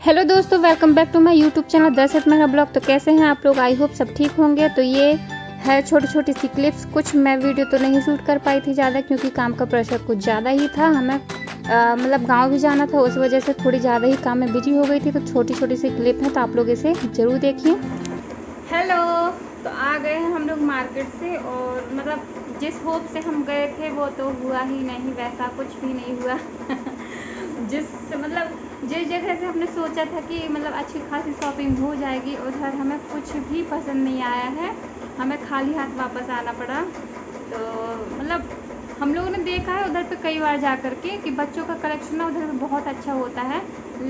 Hello दोस्तों, welcome back to my YouTube channel दर्शक मेरा ब्लॉग। तो कैसे हैं आप लोग? आई होप सब ठीक होंगे। तो ये है छोटी छोटी सी क्लिप्स। कुछ मैं वीडियो तो नहीं शूट कर पाई थी ज़्यादा, क्योंकि काम का प्रेशर कुछ ज़्यादा ही था। हमें मतलब गांव भी जाना था, उस वजह से थोड़ी ज़्यादा ही काम में बिजी हो गई थी। तो छोटी छोटी सी क्लिप है, तो आप लोग इसे ज़रूर देखिए। हेलो, तो आ गए हैं हम लोग मार्केट से, और मतलब जिस होप से हम गए थे वो तो हुआ ही नहीं, वैसा कुछ भी नहीं हुआ। जिस जगह से हमने सोचा था कि मतलब अच्छी खासी शॉपिंग हो जाएगी, उधर हमें कुछ भी पसंद नहीं आया है। हमें खाली हाथ वापस आना पड़ा। तो मतलब हम लोगों ने देखा है उधर पे कई बार जा कर के कि बच्चों का कलेक्शन ना उधर पे बहुत अच्छा होता है,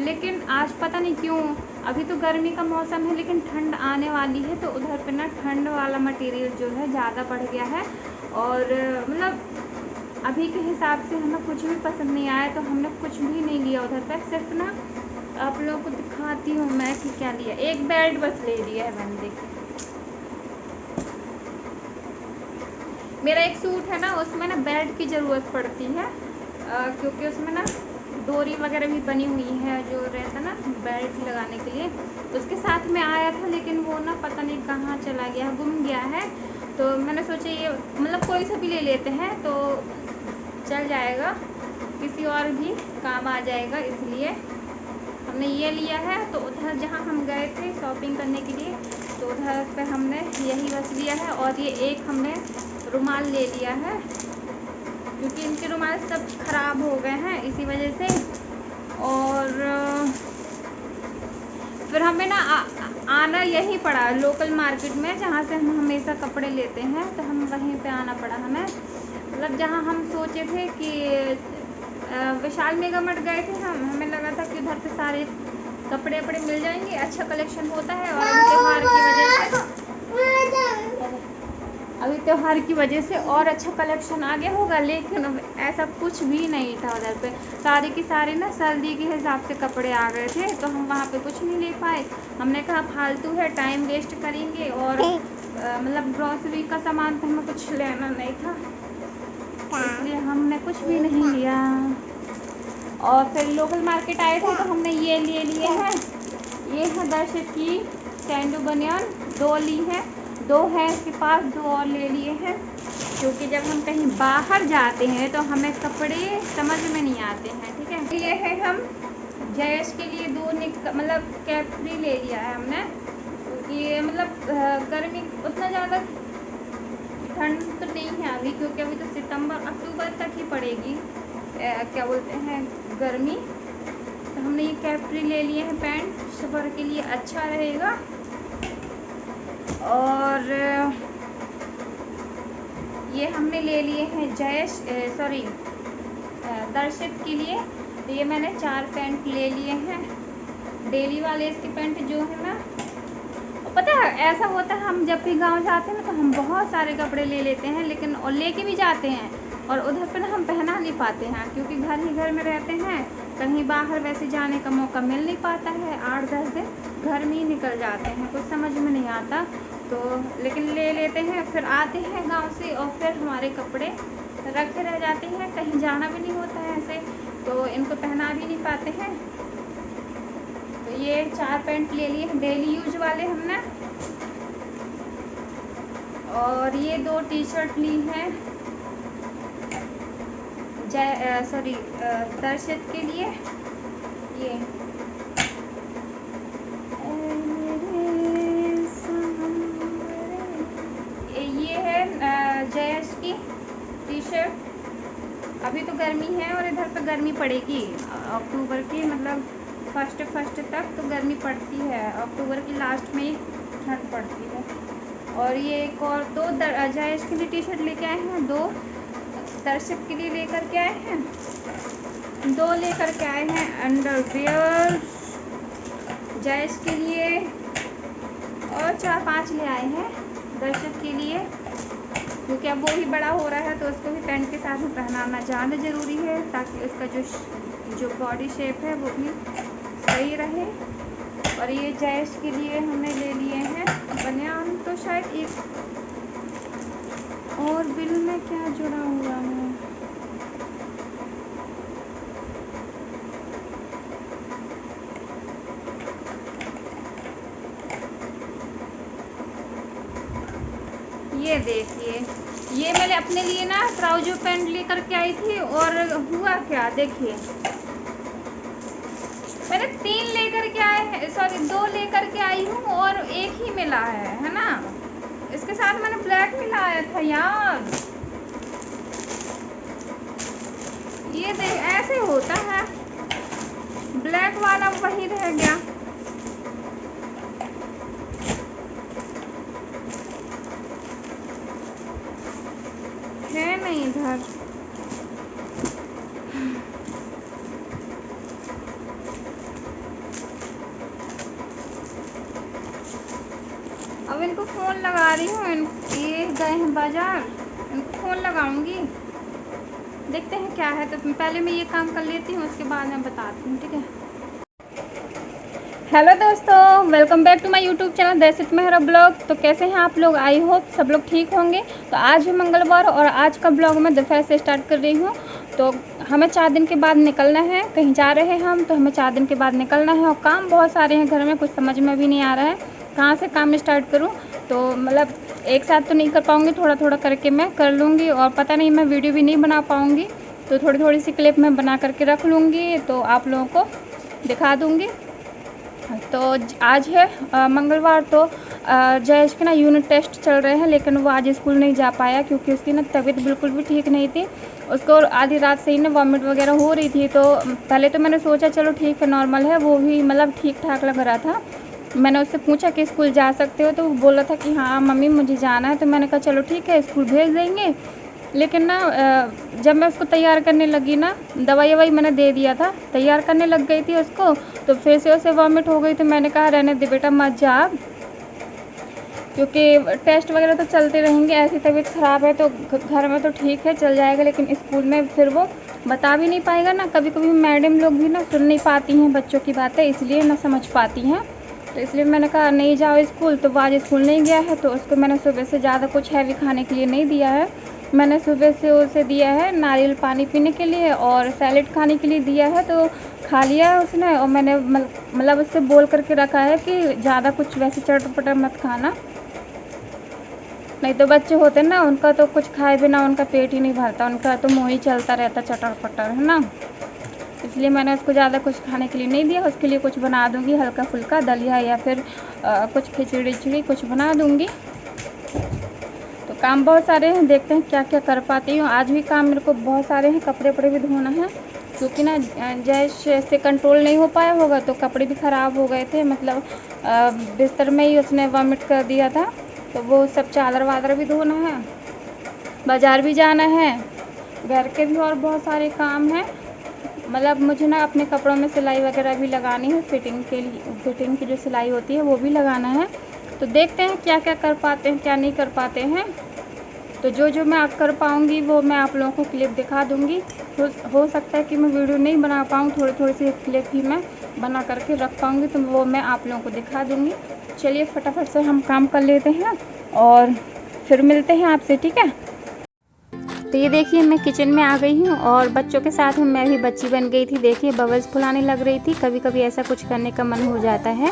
लेकिन आज पता नहीं क्यों, अभी तो गर्मी का मौसम है लेकिन ठंड आने वाली है, तो उधर पे ना ठंड वाला मटेरियल जो है ज़्यादा बढ़ गया है। और मतलब अभी के हिसाब से हमें कुछ भी पसंद नहीं आया, तो हमने कुछ भी नहीं लिया उधर पर। सिर्फ ना आप लोगों को दिखाती हूँ मैं कि क्या लिया। एक बेल्ट बस ले लिया है मैंने। देखिए, मेरा एक सूट है ना, उसमें ना बेल्ट की ज़रूरत पड़ती है, क्योंकि उसमें ना डोरी वगैरह भी बनी हुई है जो रहता ना बेल्ट लगाने के लिए। उसके साथ में आया था, लेकिन वो ना पता नहीं कहाँ चला गया, गुम गया है। तो मैंने सोचा ये मतलब कोई सा भी ले लेते हैं तो चल जाएगा, किसी और भी काम आ जाएगा, इसलिए हमने ये लिया है। तो उधर जहाँ हम गए थे शॉपिंग करने के लिए, तो उधर पे हमने यही बस लिया है। और ये एक हमने रुमाल ले लिया है, क्योंकि इनके रुमाल सब ख़राब हो गए हैं इसी वजह से। और फिर हमें ना आना यही पड़ा लोकल मार्केट में, जहाँ से हम हमेशा कपड़े लेते हैं, तो हम वहीं पे आना पड़ा हमें। मतलब जहाँ हम सोचे थे कि विशाल मेगा मार्ट गए थे हम, हमें लगा था कि उधर पे सारे कपड़े वपड़े मिल जाएंगे, अच्छा कलेक्शन होता है। और अभी त्यौहार की वजह से और अच्छा कलेक्शन आ गया होगा, लेकिन ऐसा कुछ भी नहीं था उधर पे। सारे की सारे ना सर्दी के हिसाब से कपड़े आ गए थे, तो हम वहाँ पे कुछ नहीं ले पाए। हमने कहा फालतू है, टाइम वेस्ट करेंगे। और मतलब ग्रॉसरी का सामान तो हमें कुछ लेना नहीं था, इसलिए हमने कुछ भी नहीं लिया। और फिर लोकल मार्केट आए थे, तो हमने ये ले लिए हैं। ये है दर्शक की सैंडो बनियान, 2 ली हैं, 2 हैं इसके पास, 2 और ले लिए हैं। क्योंकि जब हम कहीं बाहर जाते हैं तो हमें कपड़े समझ में नहीं आते हैं, ठीक है। ये है हम जयेश के लिए 2 मतलब कैप्री ले लिया है हमने, क्योंकि मतलब गर्मी उतना ज़्यादा ठंड तो नहीं है अभी, क्योंकि अभी तो सितंबर अक्टूबर तक ही पड़ेगी क्या बोलते हैं गर्मी। तो हमने ये कैप्री ले लिए हैं, पैंट सफ़र के लिए अच्छा रहेगा। और ये हमने ले लिए हैं दर्शित के लिए। तो ये मैंने 4 पैंट ले लिए हैं, डेली वाले इसके पैंट जो है ना। और पता है ऐसा होता है, हम जब भी गांव जाते हैं ना, तो हम बहुत सारे कपड़े ले लेते हैं, लेकिन और लेके भी जाते हैं, और उधर पे ना हम पहना नहीं पाते हैं, क्योंकि घर ही घर में रहते हैं। कहीं बाहर वैसे जाने का मौका मिल नहीं पाता है, 8-10 दिन घर में ही निकल जाते हैं, कुछ समझ में नहीं आता। तो लेकिन ले लेते हैं, फिर आते हैं गांव से, और फिर हमारे कपड़े रखे रह जाते हैं, कहीं जाना भी नहीं होता है ऐसे, तो इनको पहना भी नहीं पाते हैं। तो ये 4 पैंट ले लिए हैं डेली यूज वाले हमने। और ये 2 टी शर्ट ली हैं दर्शित के लिए। ये ये है जयेश की टी शर्ट। अभी तो गर्मी है, और इधर पे गर्मी पड़ेगी अक्टूबर की, मतलब फर्स्ट तक तो गर्मी पड़ती है, अक्टूबर की लास्ट में ही ठंड पड़ती है। और ये एक और 2 जयेश के लिए टी शर्ट लेके आए हैं, 2 दर्शक के लिए लेकर के आए हैं, 2 लेकर के आए हैं अंडरवियर जयेश के लिए, और 4-5 ले आए हैं दर्शक के लिए, क्योंकि अब वो भी बड़ा हो रहा है, तो उसको भी पैंट के साथ में पहनाना ज़्यादा ज़रूरी है, ताकि उसका जो बॉडी शेप है वो भी सही रहे। और ये जयेश के लिए हमने ले लिए हैं बनियान। तो शायद एक और बिल में क्या जुड़ा हुआ है, ये देखिए, ये मैंने अपने लिए ना ट्राउजर पैंट लेकर के आई थी और हुआ क्या देखिए, मैंने 3 लेकर के आए हैं, सॉरी 2 लेकर के आई हूँ और एक ही मिला है ना। इसके साथ मैंने ब्लैक मिलाया था यार। ये देख ऐसे होता है, ब्लैक वाला वही रह गया। है नहीं इधर। अब इनको फ़ोन लगा रही हूँ, ये गए हैं बाजार, इनको फ़ोन लगाऊंगी, देखते हैं क्या है। तो पहले मैं ये काम कर लेती हूँ, उसके बाद मैं बताती हूँ, ठीक है। हेलो दोस्तों, welcome back to my YouTube channel दहशत मेहरा ब्लॉग। तो कैसे हैं आप लोग? आई होप सब लोग ठीक होंगे। तो आज है मंगलवार और आज का ब्लॉग मैं दोपहर से स्टार्ट कर रही हूँ। तो हमें 4 दिन के बाद निकलना है, कहीं जा रहे हैं हम, तो हमें 4 दिन के बाद निकलना है और काम बहुत सारे हैं घर में, कुछ समझ में भी नहीं आ रहा है कहाँ से काम स्टार्ट करूँ। तो मतलब एक साथ तो नहीं कर पाऊँगी, थोड़ा थोड़ा करके मैं कर लूँगी और पता नहीं मैं वीडियो भी नहीं बना पाऊँगी, तो थोड़ी थोड़ी सी क्लिप मैं बना करके रख लूँगी, तो आप लोगों को दिखा दूँगी। तो आज है मंगलवार, तो जयेश के ना यूनिट टेस्ट चल रहे हैं, लेकिन वो आज स्कूल नहीं जा पाया क्योंकि उसकी ना तबीयत बिल्कुल भी ठीक नहीं थी। उसको आधी रात से ही ना वॉमिट वगैरह हो रही थी। तो पहले तो मैंने सोचा चलो ठीक है, नॉर्मल है, वो भी मतलब ठीक ठाक लग रहा था। मैंने उससे पूछा कि स्कूल जा सकते हो, तो वो बोला था कि हाँ मम्मी मुझे जाना है। तो मैंने कहा चलो ठीक है, स्कूल भेज देंगे। लेकिन ना जब मैं उसको तैयार करने लगी ना, दवाई ववाई मैंने दे दिया था, तैयार करने लग गई थी उसको, तो फिर से उसे वॉमिट हो गई। तो मैंने कहा रहने दे बेटा, मत जा, क्योंकि टेस्ट वगैरह तो चलते रहेंगे, ऐसी तबीयत ख़राब है तो घर में तो ठीक है चल जाएगा, लेकिन स्कूल में फिर वो बता भी नहीं पाएगा ना। कभी कभी मैडम लोग भी ना सुन नहीं पाती हैं बच्चों की बातें, इसलिए ना समझ पाती हैं। तो इसलिए मैंने कहा नहीं जाओ स्कूल। तो वो आज स्कूल नहीं गया है, तो उसको मैंने सुबह से ज़्यादा कुछ हैवी खाने के लिए नहीं दिया है। मैंने सुबह से उसे दिया है नारियल पानी पीने के लिए और सैलेड खाने के लिए दिया है, तो खा लिया है उसने। और मैंने मतलब उससे बोल करके रखा है कि ज़्यादा कुछ वैसे चटर-पटर मत खाना, नहीं तो बच्चे होते हैं ना, उनका तो कुछ खाए बिना उनका पेट ही नहीं भरता, उनका तो मुँह ही चलता रहता चटर-पटर, है ना। इसलिए मैंने उसको ज़्यादा कुछ खाने के लिए नहीं दिया। उसके लिए कुछ बना दूँगी हल्का फुल्का, दलिया या फिर कुछ खिचड़ी कुछ बना दूँगी। तो काम बहुत सारे हैं, देखते हैं क्या क्या कर पाती हूँ। आज भी काम मेरे को बहुत सारे हैं, कपड़े वपड़े भी धोना है, क्योंकि ना जयेश से कंट्रोल नहीं हो पाया होगा, तो कपड़े भी ख़राब हो गए थे, मतलब बिस्तर में ही उसने वॉमिट कर दिया था। तो वो सब चादर वादर भी धोना है, बाज़ार भी जाना है, घर के भी और बहुत सारे काम हैं। मतलब मुझे ना अपने कपड़ों में सिलाई वगैरह भी लगानी है, फिटिंग के लिए, फिटिंग की जो सिलाई होती है वो भी लगाना है। तो देखते हैं क्या क्या कर पाते हैं, क्या नहीं कर पाते हैं। तो जो मैं कर पाऊँगी वो मैं आप लोगों को क्लिप दिखा दूँगी। हो सकता है कि मैं वीडियो नहीं बना पाऊँ, थोड़ी सी क्लिप ही मैं बना करके रख पाऊँगी, तो वो मैं आप लोगों को दिखा दूँगी। चलिए फटाफट से हम काम कर लेते हैं और फिर मिलते हैं आपसे, ठीक है। तो ये देखिए मैं किचन में आ गई हूँ और बच्चों के साथ में मैं भी बच्ची बन गई थी। देखिए बबल्स फुलाने लग रही थी, कभी कभी ऐसा कुछ करने का मन हो जाता है।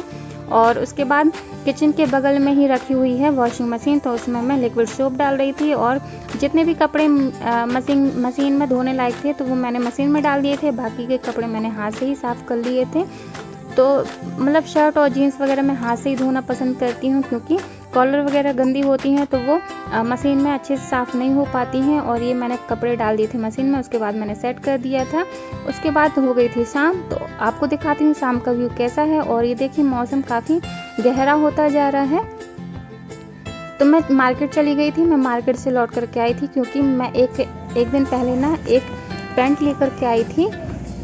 और उसके बाद किचन के बगल में ही रखी हुई है वॉशिंग मशीन, तो उसमें मैं लिक्विड सोप डाल रही थी और जितने भी कपड़े मशीन में धोने लायक थे तो वो मैंने मशीन में डाल दिए थे, बाकी के कपड़े मैंने हाथ से ही साफ़ कर लिए थे। तो मतलब शर्ट और जीन्स वगैरह मैं हाथ से ही धोना पसंद करती हूँ, क्योंकि कॉलर वगैरह गंदी होती हैं तो वो मशीन में अच्छे से साफ़ नहीं हो पाती हैं। और ये मैंने कपड़े डाल दिए थे मशीन में, उसके बाद मैंने सेट कर दिया था। उसके बाद हो गई थी शाम, तो आपको दिखाती हूँ शाम का व्यू कैसा है। और ये देखिए मौसम काफ़ी गहरा होता जा रहा है। तो मैं मार्केट चली गई थी, मैं मार्केट से लौट करके आई थी, क्योंकि मैं एक दिन पहले ना एक पैंट लेकर के आई थी,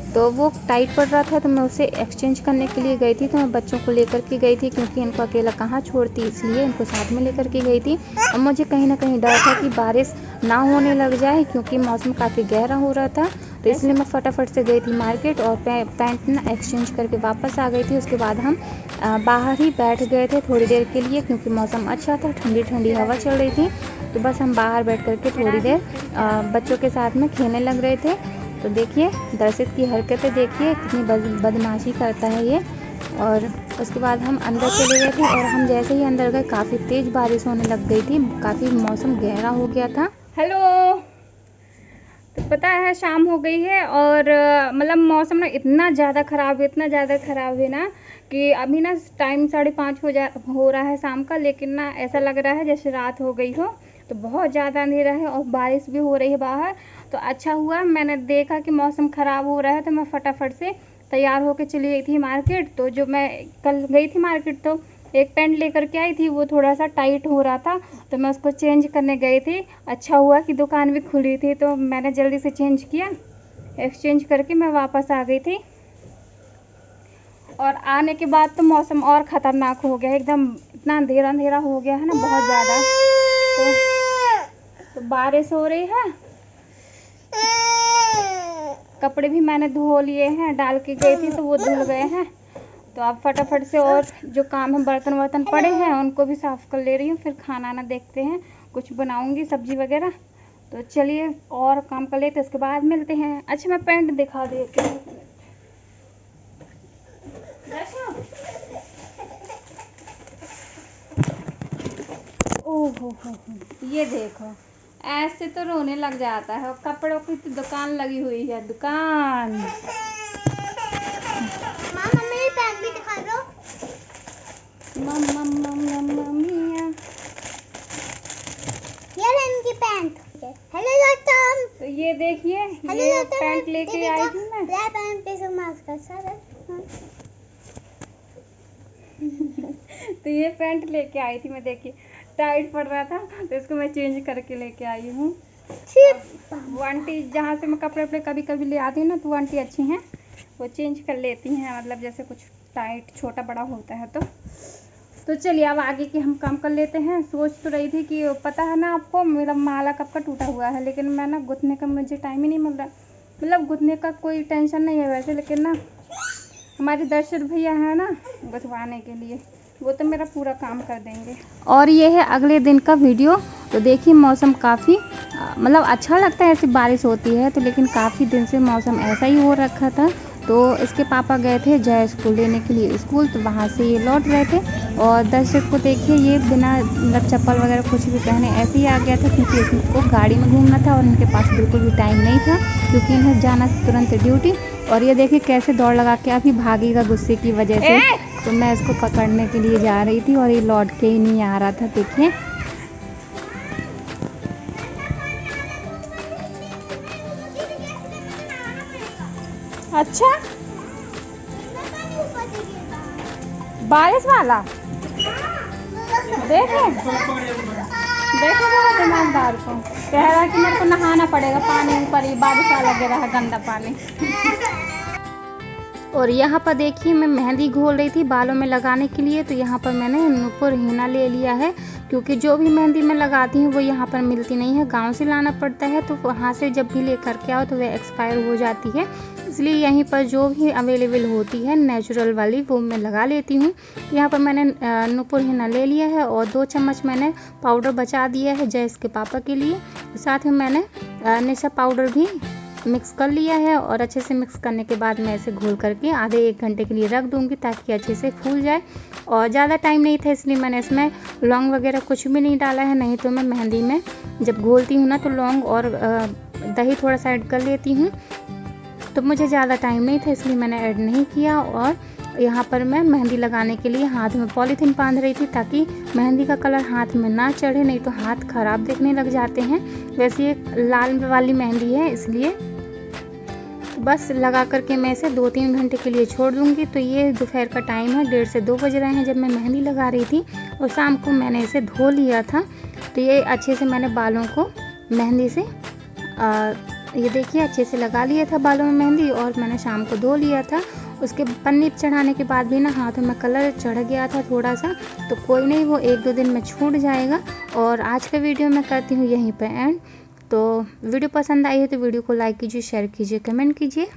तो वो टाइट पड़ रहा था, तो मैं उसे एक्सचेंज करने के लिए गई थी। तो मैं बच्चों को लेकर के गई थी, क्योंकि इनको अकेला कहाँ छोड़ती, इसलिए इनको साथ में लेकर के गई थी। और मुझे कहीं ना कहीं डर था कि बारिश ना होने लग जाए, क्योंकि मौसम काफ़ी गहरा हो रहा था। तो इसलिए मैं फटाफट से गई थी मार्केट और पैंट ना एक्सचेंज करके वापस आ गई थी। उसके बाद हम बाहर ही बैठ गए थे थोड़ी देर के लिए, क्योंकि मौसम अच्छा था, ठंडी ठंडी हवा चल रही थी। तो बस हम बाहर बैठ करके थोड़ी देर बच्चों के साथ में खेलने लग रहे थे। तो देखिए दर्शित की हरकतें देखिए, कितनी बदमाशी करता है ये। और उसके बाद हम अंदर चले गए थे और हम जैसे ही अंदर गए काफ़ी तेज़ बारिश होने लग गई थी, काफ़ी मौसम गहरा हो गया था। हेलो, तो पता है शाम हो गई है और मतलब मौसम ना इतना ज़्यादा ख़राब है ना कि अभी ना टाइम 5:30 हो रहा है शाम का, लेकिन ना ऐसा लग रहा है जैसे रात हो गई हो। तो बहुत ज़्यादा अंधेरा है और बारिश भी हो रही है बाहर। तो अच्छा हुआ मैंने देखा कि मौसम ख़राब हो रहा है तो मैं फटाफट से तैयार होकर चली गई थी मार्केट। तो जो मैं कल गई थी मार्केट तो एक पैंट लेकर के आई थी, वो थोड़ा सा टाइट हो रहा था तो मैं उसको चेंज करने गई थी। अच्छा हुआ कि दुकान भी खुली थी तो मैंने जल्दी से चेंज किया, एक्सचेंज करके मैं वापस आ गई थी। और आने के बाद तो मौसम और ख़तरनाक हो गया, एकदम इतना अंधेरा हो गया है ना बहुत ज़्यादा। तो बारिश हो रही है, कपड़े भी मैंने धो लिए हैं, डाल के गई थी तो वो धुल गए हैं। तो अब फटाफट से और जो काम है बर्तन पड़े हैं उनको भी साफ़ कर ले रही हूँ, फिर खाना ना देखते हैं, कुछ बनाऊँगी सब्जी वगैरह। तो चलिए और काम कर लेते, इसके बाद मिलते हैं। अच्छा मैं पैंट दिखा देती हूँ। ओहो हो, ये देखो ऐसे तो रोने लग जाता है। और कपड़ों की तो दुकान लगी हुई है, दुकान। मेरी पैंट भी दिखा दो। ये इनकी पैंट। हेलो दोस्तों, तो ये देखिए ये पैंट लेके आई थी मैं। पैंट पे से मास्क का सारा। तो ये पैंट लेके आई थी मैं, देखिए टाइट पड़ रहा था तो इसको मैं चेंज करके लेके आई हूँ। वो आंटी जहाँ से मैं कपड़े कभी कभी ले आती हूँ ना तो वो आंटी अच्छी हैं, वो चेंज कर लेती हैं, मतलब जैसे कुछ टाइट छोटा बड़ा होता है तो चलिए अब आगे की हम काम कर लेते हैं। सोच तो रही थी कि पता है ना आपको मेरा माला कब का टूटा हुआ है, लेकिन मैं ना गुथने का मुझे टाइम ही नहीं मिल रहा। मतलब गुथने का कोई टेंशन नहीं है वैसे, लेकिन ना हमारे दर्शक भैया है ना गुथवाने के लिए, वो तो मेरा पूरा काम कर देंगे। और ये है अगले दिन का वीडियो। तो देखिए मौसम काफ़ी मतलब अच्छा लगता है ऐसी बारिश होती है तो, लेकिन काफ़ी दिन से मौसम ऐसा ही हो रखा था। तो इसके पापा गए थे जय स्कूल लेने के लिए स्कूल, तो वहाँ से ये लौट रहे थे। और दर्शक को देखिए ये बिना मतलब चप्पल वगैरह कुछ भी पहने ऐसे ही आ गया था, क्योंकि इसको गाड़ी में घूमना था और इनके पास बिल्कुल भी टाइम नहीं था, क्योंकि इन्हें जाना तुरंत ड्यूटी। और ये देखिए कैसे दौड़ लगा के अभी भागेगा गुस्से की वजह से। तो मैं इसको पकड़ने के लिए जा रही थी और ये लौट के ही नहीं आ रहा था, देखिए। अच्छा बारिश वाला देखे जरा दुकानदार को कह रहा है कि मेरे को नहाना पड़ेगा, पानी ऊपर ही बारिश वाला गिरा है, गंदा पानी। और यहाँ पर देखिए मैं मेहंदी घोल रही थी बालों में लगाने के लिए। तो यहाँ पर मैंने नूपुर हीना ले लिया है, क्योंकि जो भी मेहंदी मैं लगाती हूँ वो यहाँ पर मिलती नहीं है, गांव से लाना पड़ता है। तो वहाँ से जब भी ले करके आओ तो वह एक्सपायर हो जाती है, इसलिए यहीं पर जो भी अवेलेबल होती है नेचुरल वाली वो मैं लगा लेती हूँ। यहाँ पर मैंने नूपुर हीना ले लिया है और 2 चम्मच मैंने पाउडर बचा दिया है जय इसके पापा के लिए। साथ में मैंने निशा पाउडर भी मिक्स कर लिया है और अच्छे से मिक्स करने के बाद मैं इसे घोल करके आधे 1 घंटे के लिए रख दूंगी ताकि अच्छे से फूल जाए। और ज़्यादा टाइम नहीं था इसलिए मैंने इसमें लौंग वगैरह कुछ भी नहीं डाला है, नहीं तो मैं मेहंदी में जब घोलती हूँ ना तो लौंग और दही थोड़ा सा ऐड कर लेती हूँ। तो मुझे ज़्यादा टाइम नहीं था इसलिए मैंने ऐड नहीं किया। और यहाँ पर मैं मेहंदी लगाने के लिए हाथ में पॉलीथीन बांध रही थी ताकि मेहंदी का कलर हाथ में ना चढ़े, नहीं तो हाथ ख़राब दिखने लग जाते हैं। वैसे एक लाल वाली मेहंदी है इसलिए बस लगा करके मैं इसे 2-3 घंटे के लिए छोड़ दूंगी। तो ये दोपहर का टाइम है, 1:30 से 2 बज रहे हैं जब मैं मेहंदी लगा रही थी और शाम को मैंने इसे धो लिया था। तो ये अच्छे से मैंने बालों को मेहंदी से ये देखिए अच्छे से लगा लिया था बालों में मेहंदी और मैंने शाम को धो लिया था। उसके पन्नी चढ़ाने के बाद भी ना हाथों में कलर चढ़ गया था थोड़ा सा, तो कोई नहीं वो 1-2 दिन में छूट जाएगा। और आज का वीडियो मैं करती हूँ यहीं पे एंड। तो वीडियो पसंद आई है तो वीडियो को लाइक कीजिए, शेयर कीजिए, कमेंट कीजिए।